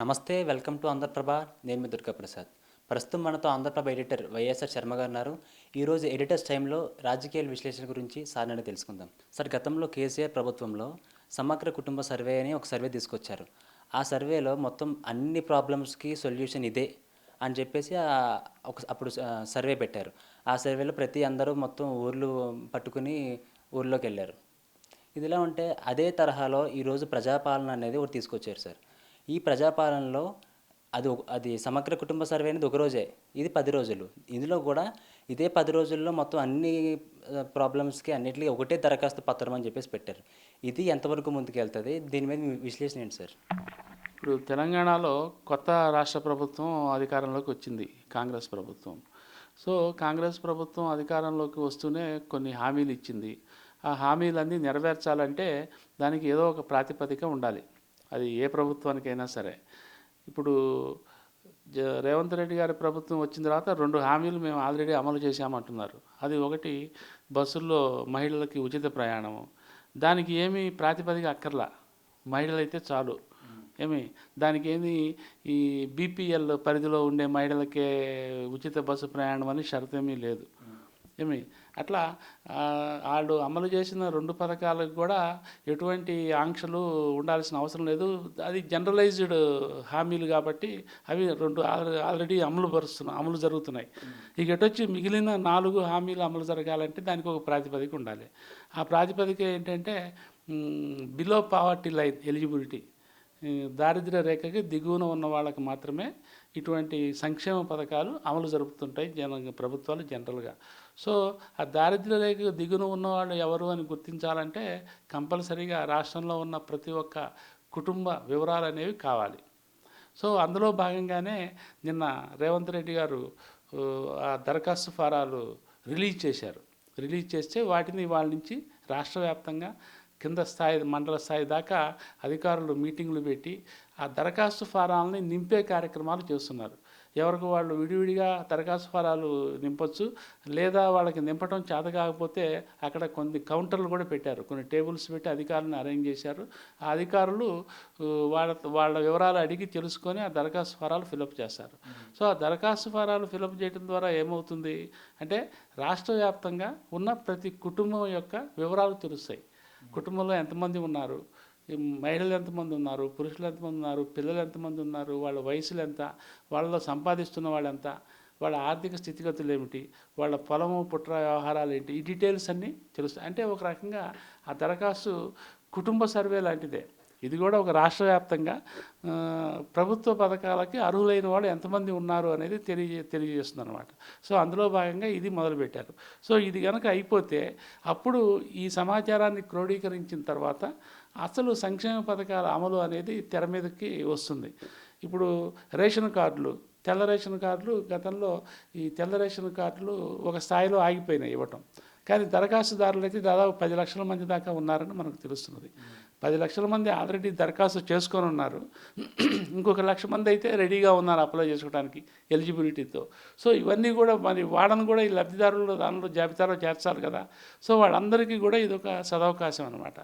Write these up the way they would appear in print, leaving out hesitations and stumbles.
నమస్తే. Welcome to Andhraprabha. నేను మీ దుర్గాప్రసాద్. ప్రస్తుతం మనతో ఆంధ్రప్రభ ఎడిటర్ వైఎస్ఆర్ శర్మ గారు ఉన్నారు. ఈరోజు ఎడిటర్స్ టైంలో రాజకీయాల విశ్లేషణ గురించి సార్ నుండి తెలుసుకుందాం. సార్, గతంలో కేసీఆర్ ప్రభుత్వంలో సమగ్ర కుటుంబ సర్వే అని ఒక సర్వే తీసుకొచ్చారు. ఆ సర్వేలో మొత్తం అన్ని ప్రాబ్లమ్స్కి సొల్యూషన్ ఇదే అని చెప్పేసి అప్పుడు సర్వే పెట్టారు. ఆ సర్వేలో అందరూ మొత్తం ఊర్లు పట్టుకుని ఊర్లోకి వెళ్ళారు. ఇదిలా ఉంటే అదే తరహాలో ఈరోజు ప్రజాపాలన అనేది ఒకటి తీసుకొచ్చారు సార్. ఈ ప్రజాపాలనలో అది సమగ్ర కుటుంబ సర్వే అనేది ఒక రోజే, ఇది 10 రోజులు. ఇందులో కూడా ఇదే 10 రోజుల్లో మొత్తం అన్ని ప్రాబ్లమ్స్కి అన్నిటికీ ఒకటే దరఖాస్తు పత్రం అని చెప్పేసి పెట్టారు. ఇది ఎంతవరకు ముందుకెళ్తుంది? దీని మీద మీ విశ్లేషణ ఏంటి సార్? ఇప్పుడు తెలంగాణలో కొత్త రాష్ట్ర ప్రభుత్వం అధికారంలోకి వచ్చింది, కాంగ్రెస్ ప్రభుత్వం. సో కాంగ్రెస్ ప్రభుత్వం అధికారంలోకి వస్తూనే కొన్ని హామీలు ఇచ్చింది. ఆ హామీలన్నీ నెరవేర్చాలంటే దానికి ఏదో ఒక ప్రాతిపదిక ఉండాలి, అది ఏ ప్రభుత్వానికైనా సరే. ఇప్పుడు రేవంత్ రెడ్డి గారి ప్రభుత్వం వచ్చిన తర్వాత 2 హామీలు మేము ఆల్రెడీ అమలు చేశామంటున్నారు. అది ఒకటి, బస్సుల్లో మహిళలకి ఉచిత ప్రయాణము. దానికి ఏమీ ప్రాతిపదిక అక్కర్లా, మహిళలైతే చాలు. దానికి ఏంది, ఈ బీపీఎల్ పరిధిలో ఉండే మహిళలకే ఉచిత బస్సు ప్రయాణం అని షరతేమీ లేదు. అట్లా వాళ్ళు అమలు చేసిన 2 పథకాలకు కూడా ఎటువంటి ఆంక్షలు ఉండాల్సిన అవసరం లేదు. అది జనరలైజ్డ్ హామీలు కాబట్టి అవి 2 ఆల్రెడీ అమలు జరుగుతున్నాయి. ఇక ఎటొచ్చి మిగిలిన 4 హామీలు అమలు జరగాలంటే దానికి ఒక ప్రాతిపదిక ఉండాలి. ఆ ప్రాతిపదిక ఏంటంటే బిలో పావర్టీ లైన్ ఎలిజిబిలిటీ, దారిద్ర్య రేఖకి దిగువన ఉన్న వాళ్ళకి మాత్రమే ఇటువంటి సంక్షేమ పథకాలు అమలు జరుపుతుంటాయి ప్రభుత్వాలు జనరల్గా. సో ఆ దారిద్ర్య రేఖకు దిగువన ఉన్నవాళ్ళు ఎవరు అని గుర్తించాలంటే కంపల్సరీగా రాష్ట్రంలో ఉన్న ప్రతి ఒక్క కుటుంబ వివరాలు అనేవి కావాలి. సో అందులో భాగంగానే నిన్న రేవంత్ రెడ్డి గారు ఆ దరఖాస్తు ఫారాలు రిలీజ్ చేశారు. రిలీజ్ చేస్తే వాటిని వాళ్ళ నుంచి రాష్ట్ర వ్యాప్తంగా కింద స్థాయి, మండల స్థాయి దాకా అధికారులు మీటింగులు పెట్టి ఆ దరఖాస్తు ఫారాలని నింపే కార్యక్రమాలు చేస్తున్నారు. ఎవరికి వాళ్ళు విడివిడిగా దరఖాస్తు ఫారాలు నింపొచ్చు, లేదా వాళ్ళకి నింపడం చేత కాకపోతే అక్కడ కొన్ని కౌంటర్లు కూడా పెట్టారు, కొన్ని టేబుల్స్ పెట్టి అధికారులను అరేంజ్ చేశారు. ఆ అధికారులు వాళ్ళ వివరాలు అడిగి తెలుసుకొని ఆ దరఖాస్తు ఫారాలు ఫిలప్ చేస్తారు. సో ఆ దరఖాస్తు ఫారాలు ఫిలప్ చేయడం ద్వారా ఏమవుతుంది అంటే రాష్ట్ర వ్యాప్తంగా ఉన్న ప్రతి కుటుంబం యొక్క వివరాలు తెలుస్తాయి. కుటుంబంలో ఎంతమంది ఉన్నారు, మహిళలు ఎంతమంది ఉన్నారు, పురుషులు ఎంతమంది ఉన్నారు, పిల్లలు ఎంతమంది ఉన్నారు, వాళ్ళ వయసులు ఎంత, వాళ్ళలో సంపాదిస్తున్న వాళ్ళు ఎంత, వాళ్ళ ఆర్థిక స్థితిగతులు ఏమిటి, వాళ్ళ పొలము పుట్ర వ్యవహారాలు ఏంటి, ఈ డీటెయిల్స్ అన్నీ తెలుస్తాయి. అంటే ఒక రకంగా ఆ దరఖాస్తు కుటుంబ సర్వే లాంటిదే. ఇది కూడా ఒక రాష్ట్ర వ్యాప్తంగా ప్రభుత్వ పథకాలకి అర్హులైన వాళ్ళు ఎంతమంది ఉన్నారు అనేది తెలియజేస్తుంది అనమాట. సో అందులో భాగంగా ఇది మొదలుపెట్టారు. సో ఇది కనుక అయిపోతే అప్పుడు ఈ సమాచారాన్ని క్రోడీకరించిన తర్వాత అసలు సంక్షేమ పథకాల అమలు అనేది తెర మీదకి వస్తుంది. ఇప్పుడు రేషన్ కార్డులు, తెల్ల రేషన్ కార్డులు, గతంలో ఈ తెల్ల రేషన్ కార్డులు ఒక స్థాయిలో ఆగిపోయినాయి ఇవ్వటం. కానీ దరఖాస్తుదారులు అయితే దాదాపు 10 లక్షల మంది దాకా ఉన్నారని మనకు తెలుస్తున్నది. 10 లక్షల మంది ఆల్రెడీ దరఖాస్తు చేసుకొని ఉన్నారు. ఇంకొక 1,00,000 మంది అయితే రెడీగా ఉన్నారు అప్లై చేసుకోవడానికి ఎలిజిబిలిటీతో. సో ఇవన్నీ కూడా మరి వాళ్ళని కూడా ఈ లబ్ధిదారులు దానిలో జాబితాలో చేర్చాలి కదా. సో వాళ్ళందరికీ కూడా ఇది ఒక సదవకాశం అనమాట.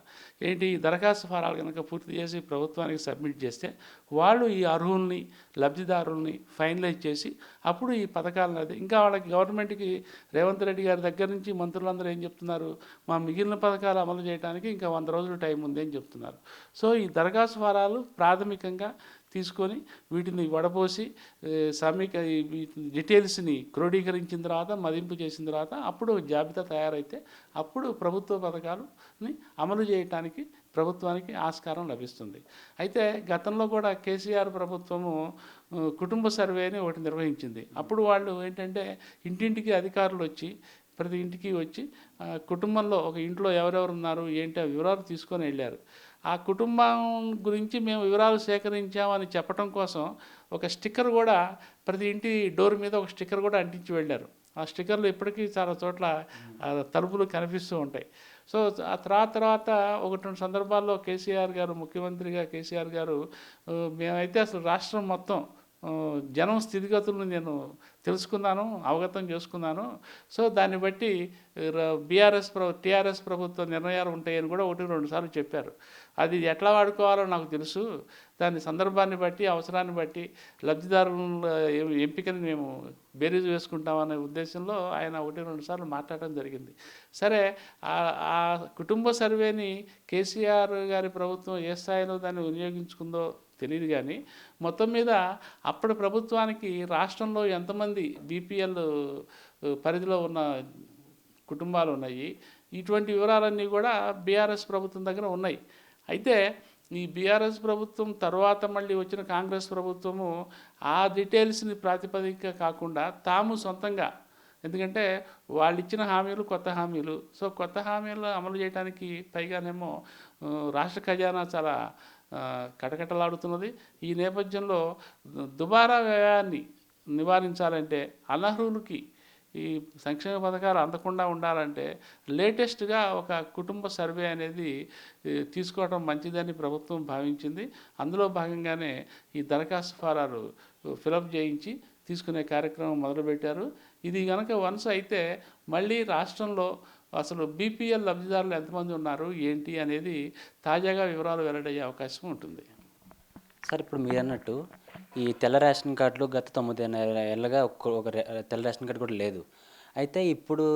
ఏంటి, దరఖాస్తు ఫారాలు కనుక పూర్తి చేసి ప్రభుత్వానికి సబ్మిట్ చేస్తే వాళ్ళు ఈ అర్హుల్ని, లబ్ధిదారుల్ని ఫైనలైజ్ చేసి అప్పుడు ఈ పథకాలను ఇంకా వాళ్ళకి గవర్నమెంట్కి రేవంత్ రెడ్డి గారి దగ్గర నుంచి మంత్రులందరూ ఏం చెప్తున్నారు, మా మిగిలిన పథకాలు అమలు చేయడానికి ఇంకా 100 రోజులు టైం ఉంది అని చెప్తున్నారు. సో ఈ దరఖాస్తు ఫారాలు ప్రాథమికంగా తీసుకొని వీటిని వడపోసి డీటెయిల్స్ని క్రోడీకరించిన తర్వాత, మదింపు చేసిన తర్వాత అప్పుడు జాబితా తయారైతే అప్పుడు ప్రభుత్వ పథకాలని అమలు చేయడానికి ప్రభుత్వానికి ఆస్కారం లభిస్తుంది. అయితే గతంలో కూడా కేసీఆర్ ప్రభుత్వము కుటుంబ సర్వేని ఒకటి నిర్వహించింది. అప్పుడు వాళ్ళు ఏంటంటే ఇంటింటికి అధికారులు వచ్చి, ప్రతి ఇంటికి వచ్చి కుటుంబంలో ఒక ఇంట్లో ఎవరెవరు ఉన్నారు ఏంటి ఆ వివరాలు తీసుకొని వెళ్ళారు. ఆ కుటుంబం గురించి మేము వివరాలు సేకరించామని చెప్పడం కోసం ఒక స్టిక్కర్ కూడా ప్రతి ఇంటి డోర్ మీద ఒక స్టిక్కర్ కూడా అంటించి వెళ్ళారు. ఆ స్టిక్కర్లు ఇప్పటికీ చాలా చోట్ల తలుపులు కనిపిస్తూ ఉంటాయి. సో ఆ తర్వాత 1-2 సందర్భాల్లో కేసీఆర్ గారు, ముఖ్యమంత్రిగా కేసీఆర్ గారు, మేమైతే అసలు రాష్ట్రం మొత్తం జనం స్థితిగతులను నేను తెలుసుకున్నాను, అవగతం చేసుకున్నాను. సో దాన్ని బట్టి టీఆర్ఎస్ ప్రభుత్వ నిర్ణయాలు ఉంటాయని కూడా 1-2 సార్లు చెప్పారు. అది ఎట్లా వాడుకోవాలో నాకు తెలుసు. దాని సందర్భాన్ని బట్టి, అవసరాన్ని బట్టి లబ్ధిదారుల ఎంపికని మేము బేరీజు వేసుకుంటామనే ఉద్దేశంలో ఆయన 1-2 సార్లు మాట్లాడడం జరిగింది. సరే, ఆ కుటుంబ సర్వేని కేసీఆర్ గారి ప్రభుత్వం ఏ స్థాయిలో దాన్ని వినియోగించుకుందో తెలియదు, కానీ మొత్తం మీద అప్పటి ప్రభుత్వానికి రాష్ట్రంలో ఎంతమంది బీపీఎల్ పరిధిలో ఉన్న కుటుంబాలు ఉన్నాయి, ఇటువంటి వివరాలన్నీ కూడా బీఆర్ఎస్ ప్రభుత్వం దగ్గర ఉన్నాయి. అయితే ఈ బీఆర్ఎస్ ప్రభుత్వం తర్వాత మళ్ళీ వచ్చిన కాంగ్రెస్ ప్రభుత్వము ఆ డీటెయిల్స్ని ప్రాతిపదిక కాకుండా తాము సొంతంగా, ఎందుకంటే వాళ్ళు ఇచ్చిన హామీలు కొత్త హామీలు, సో కొత్త హామీలు అమలు చేయడానికి పైగానేమో రాష్ట్ర ఖజానా చాలా కటకటలాడుతున్నది. ఈ నేపథ్యంలో దుబారా వ్యయాన్ని నివారించాలంటే, అనర్హులకి ఈ సంక్షేమ పథకాలు అందకుండా ఉండాలంటే లేటెస్ట్గా ఒక కుటుంబ సర్వే అనేది తీసుకోవడం మంచిదని ప్రభుత్వం భావించింది. అందులో భాగంగానే ఈ దరఖాస్తు ఫారాలు ఫిలప్ చేయించి తీసుకునే కార్యక్రమం మొదలుపెట్టారు. ఇది కనుక వన్స్ అయితే మళ్ళీ రాష్ట్రంలో అసలు బీపీఎల్ లబ్ధిదారులు ఎంతమంది ఉన్నారు ఏంటి అనేది తాజాగా వివరాలు వెల్లడయ్యే అవకాశం ఉంటుంది. సార్, ఇప్పుడు మీరు అన్నట్టు ఈ తెల్ల రేషన్ కార్డులు గత 9 ఏళ్ళగా ఒక తెల్ల రేషన్ కార్డు కూడా లేదు. అయితే ఇప్పుడు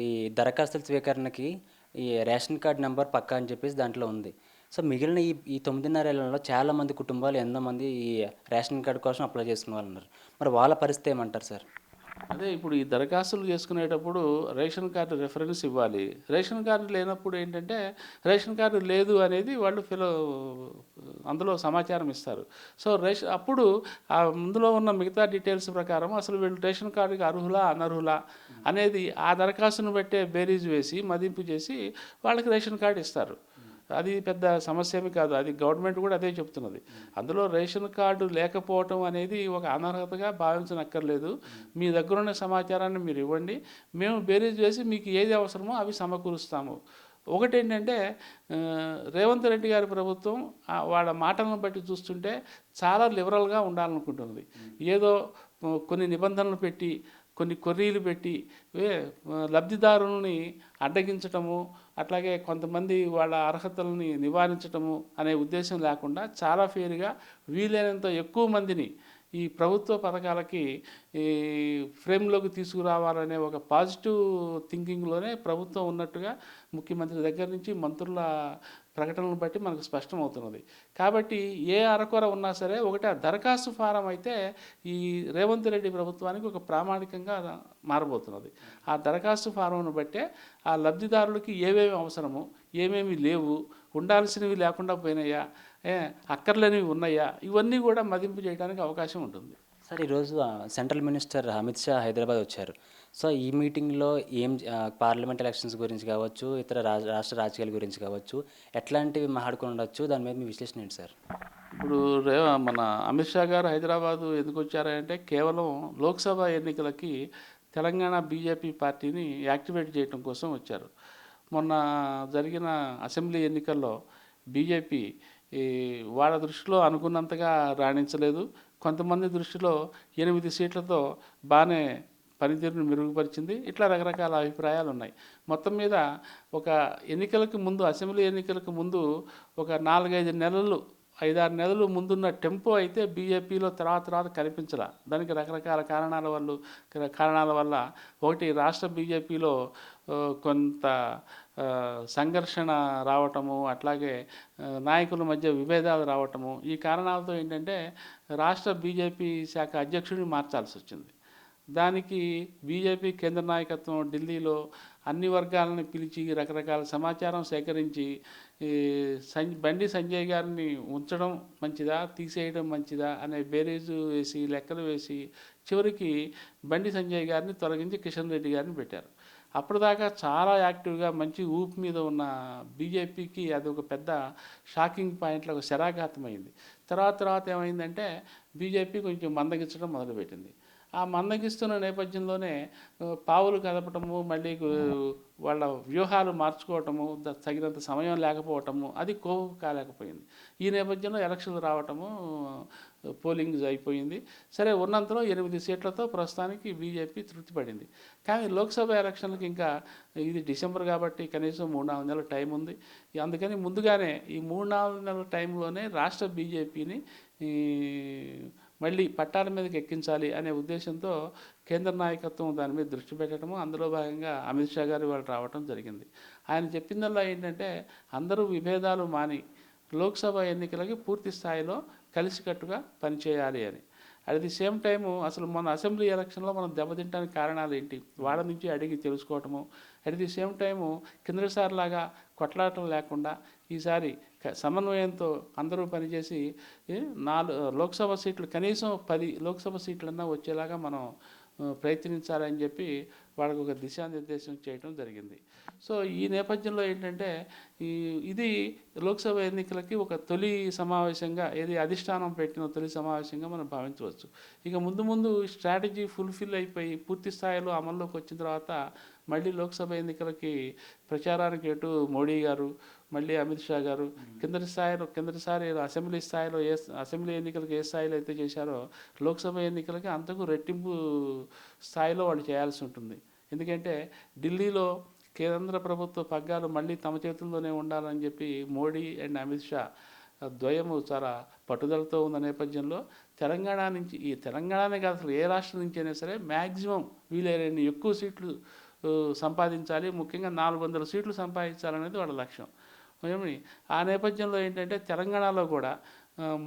ఈ దరఖాస్తుల స్వీకరణకి ఈ రేషన్ కార్డు నెంబర్ పక్కా అని చెప్పేసి దాంట్లో ఉంది. సో మిగిలిన ఈ 9.5 ఏళ్లలో చాలామంది కుటుంబాలు ఎంతోమంది ఈ రేషన్ కార్డు కోసం అప్లై చేసుకున్న వాళ్ళు ఉన్నారు. మరి వాళ్ళ పరిస్థితి ఏమంటారు సార్? అదే ఇప్పుడు ఈ దరఖాస్తులు చేసుకునేటప్పుడు రేషన్ కార్డు రెఫరెన్స్ ఇవ్వాలి. రేషన్ కార్డు లేనప్పుడు ఏంటంటే రేషన్ కార్డు లేదు అనేది వాళ్ళు అందులో సమాచారం ఇస్తారు. సో అప్పుడు అందులో ఉన్న మిగతా డీటెయిల్స్ ప్రకారం అసలు వీళ్ళు రేషన్ కార్డుకి అర్హులా అనర్హులా అనేది ఆ దరఖాస్తును బట్టే బేరీజు వేసి మదింపు చేసి వాళ్ళకి రేషన్ కార్డు ఇస్తారు. అది పెద్ద సమస్య ఏమి కాదు. అది గవర్నమెంట్ కూడా అదే చెప్తున్నది. అందులో రేషన్ కార్డు లేకపోవటం అనేది ఒక అనర్హతగా భావించనక్కర్లేదు. మీ దగ్గర ఉన్న సమాచారాన్ని మీరు ఇవ్వండి, మేము బేరీజ్ వేసి మీకు ఏది అవసరమో అవి సమకూరుస్తాము. ఒకటేంటంటే రేవంత్ రెడ్డి గారి ప్రభుత్వం వాళ్ళ మాటలను బట్టి చూస్తుంటే చాలా లిబరల్గా ఉండాలనుకుంటున్నది. ఏదో కొన్ని నిబంధనలు పెట్టి, కొన్ని కొర్రీలు పెట్టి లబ్ధిదారులని అడ్డగించటము, అట్లాగే కొంతమంది వాళ్ళ అర్హతలని నివారించటము అనే ఉద్దేశం లేకుండా చాలా ఫెయిర్గా వీలైనంత ఎక్కువ మందిని ఈ ప్రభుత్వ పథకాలకి ఈ ఫ్రేమ్లోకి తీసుకురావాలనే ఒక పాజిటివ్ థింకింగ్లోనే ప్రభుత్వం ఉన్నట్టుగా ముఖ్యమంత్రి దగ్గర నుంచి మంత్రుల ప్రకటనలను బట్టి మనకు స్పష్టమవుతున్నది. కాబట్టి ఏ అరకొర ఉన్నా సరే ఒకటి ఆ దరఖాస్తు ఫారం అయితే ఈ రేవంత్ రెడ్డి ప్రభుత్వానికి ఒక ప్రామాణికంగా మారబోతున్నది. ఆ దరఖాస్తు ఫారంను బట్టే ఆ లబ్ధిదారులకి ఏమేమి అవసరము, ఏమేమి లేవు, ఉండాల్సినవి లేకుండా పోయినాయా, అక్కర్లేనివి ఉన్నాయా, ఇవన్నీ కూడా మదింపు చేయడానికి అవకాశం ఉంటుంది. సార్, ఈరోజు సెంట్రల్ మినిస్టర్ అమిత్ షా హైదరాబాద్ వచ్చారు. సో ఈ మీటింగ్లో పార్లమెంట్ ఎలక్షన్స్ గురించి కావచ్చు, ఇతర రాష్ట్ర రాజకీయాల గురించి కావచ్చు, ఎట్లాంటివి మాట్లాడుకుని ఉండొచ్చు, దాని మీద మీ విశ్లేషణ ఏంటి సార్? ఇప్పుడు మన అమిత్ షా గారు హైదరాబాదు ఎందుకు వచ్చారంటే కేవలం లోక్సభ ఎన్నికలకి తెలంగాణ బీజేపీ పార్టీని యాక్టివేట్ చేయడం కోసం వచ్చారు. మొన్న జరిగిన అసెంబ్లీ ఎన్నికల్లో బీజేపీ వాళ్ళ దృష్టిలో అనుకున్నంతగా రాణించలేదు. కొంతమంది దృష్టిలో 8 సీట్లతో బాగానే పనితీరును మెరుగుపరిచింది. ఇట్లా రకరకాల అభిప్రాయాలు ఉన్నాయి. మొత్తం మీద ఒక ఎన్నికలకు ముందు, అసెంబ్లీ ఎన్నికలకు ముందు ఒక 4-5 నెలలు, 5-6 నెలలు ముందున్న టెంపో అయితే బీజేపీలో తర్వాత కనిపించలా. దానికి రకరకాల కారణాల వల్ల ఒకటి రాష్ట్ర బీజేపీలో కొంత సంఘర్షణ రావటము, అట్లాగే నాయకుల మధ్య విభేదాలు రావటము, ఈ కారణాలతో ఏంటంటే రాష్ట్ర బీజేపీ శాఖ అధ్యక్షుడిని మార్చాల్సి వచ్చింది. దానికి బీజేపీ కేంద్ర నాయకత్వం ఢిల్లీలో అన్ని వర్గాలను పిలిచి రకరకాల సమాచారం సేకరించి బండి సంజయ్ గారిని ఉంచడం మంచిదా, తీసేయడం మంచిదా అనే బేరీజు వేసి, లెక్కలు వేసి చివరికి బండి సంజయ్ గారిని తొలగించి కిషన్ రెడ్డి గారిని పెట్టారు. అప్పటిదాకా చాలా యాక్టివ్గా మంచి ఊపు మీద ఉన్న బీజేపీకి అది ఒక పెద్ద షాకింగ్ పాయింట్లో ఒక శరాఘాతమైంది. తర్వాత ఏమైందంటే బీజేపీ కొంచెం మందగించడం మొదలుపెట్టింది. ఆ మందగిస్తున్న నేపథ్యంలోనే పావులు కదపటము, మళ్ళీ వాళ్ళ వ్యూహాలు మార్చుకోవటము, తగినంత సమయం లేకపోవటము, అది కోవకు కాలేకపోయింది. ఈ నేపథ్యంలో ఎలక్షన్లు రావటము, పోలింగ్ అయిపోయింది. సరే, ఉన్నంతలో 8 సీట్లతో ప్రస్తుతానికి బీజేపీ తృప్తిపడింది. కానీ లోక్సభ ఎలక్షన్లకు ఇంకా ఇది డిసెంబర్ కాబట్టి కనీసం 3-4 నెలల టైం ఉంది. అందుకని ముందుగానే ఈ 3-4 నెలల టైంలోనే రాష్ట్ర బీజేపీని మళ్ళీ పట్టాల మీదకి ఎక్కించాలి అనే ఉద్దేశంతో కేంద్ర నాయకత్వం దాని మీద దృష్టి పెట్టడము, అందులో భాగంగా అమిత్ షా గారు వాళ్ళు రావడం జరిగింది. ఆయన చెప్పిందల్లా ఏంటంటే అందరూ విభేదాలు మాని లోక్సభ ఎన్నికలకి పూర్తి స్థాయిలో కలిసికట్టుగా పనిచేయాలి అని. అట్ ది సేమ్ టైము అసలు మన అసెంబ్లీ ఎలక్షన్లో మనం దెబ్బతింటానికి కారణాలు ఏంటి, వాళ్ళ నుంచి అడిగి తెలుసుకోవటము. అట్ ది సేమ్ టైము కిందసారిలాగా కొట్లాటం లేకుండా ఈసారి సమన్వయంతో అందరూ పనిచేసి లోక్సభ సీట్లు కనీసం 10 లోక్సభ సీట్లన్నా వచ్చేలాగా మనం ప్రయత్నించాలని చెప్పి వాళ్ళకు ఒక దిశానిర్దేశం చేయడం జరిగింది. సో ఈ నేపథ్యంలో ఏంటంటే ఇది లోక్సభ ఎన్నికలకి ఒక తొలి సమావేశంగా, ఏది అధిష్టానం పెట్టిన తొలి సమావేశంగా మనం భావించవచ్చు. ఇక ముందు ముందు స్ట్రాటజీ ఫుల్ఫిల్ అయిపోయి పూర్తి స్థాయిలో అమల్లోకి వచ్చిన తర్వాత మళ్ళీ లోక్సభ ఎన్నికలకి ప్రచారానికి ఎటు మోడీ గారు, మళ్ళీ అమిత్ షా గారు కిందటిసారి అసెంబ్లీ ఎన్నికలకు ఏ స్థాయిలో అయితే చేశారో లోక్సభ ఎన్నికలకి అంతకు రెట్టింపు స్థాయిలో వాళ్ళు చేయాల్సి ఉంటుంది. ఎందుకంటే ఢిల్లీలో కేంద్ర ప్రభుత్వ పగ్గాలు మళ్ళీ తమ చేతుల్లోనే ఉండాలని చెప్పి మోడీ అండ్ అమిత్ షా ద్వయము చాలా పట్టుదలతో ఉన్న నేపథ్యంలో తెలంగాణనే కాదు, అసలు ఏ రాష్ట్రం నుంచి అయినా సరే మ్యాక్సిమం వీలైన ఎక్కువ సీట్లు సంపాదించాలి, ముఖ్యంగా 400 సీట్లు సంపాదించాలనేది వాళ్ళ లక్ష్యం. ఆ నేపథ్యంలో ఏంటంటే తెలంగాణలో కూడా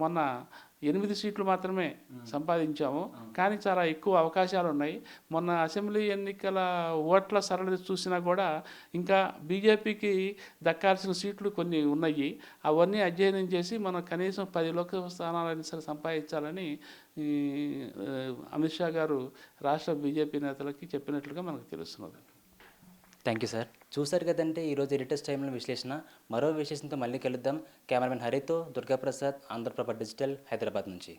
మొన్న 8 సీట్లు మాత్రమే సంపాదించాము, కానీ చాలా ఎక్కువ అవకాశాలు ఉన్నాయి. మొన్న అసెంబ్లీ ఎన్నికల ఓట్ల సరళి చూసినా కూడా ఇంకా బీజేపీకి దక్కాల్సిన సీట్లు కొన్ని ఉన్నాయి. అవన్నీ అధ్యయనం చేసి మనం కనీసం 10 లోక్సభ స్థానాలని సరే సంపాదించాలని అమిత్ షా గారు రాష్ట్ర బీజేపీ నేతలకి చెప్పినట్లుగా మనకు తెలుస్తున్నది. Thank you sir. చూశారు కదంటే ఈరోజు ఎడిటర్స్ టైంలో విశ్లేషణ. మరో విశ్లేషణతో మళ్ళీ కలుద్దాం. కెమెరామెన్ హరితో దుర్గాప్రసాద్, ఆంధ్రప్రభ డిజిటల్, హైదరాబాద్ నుంచి.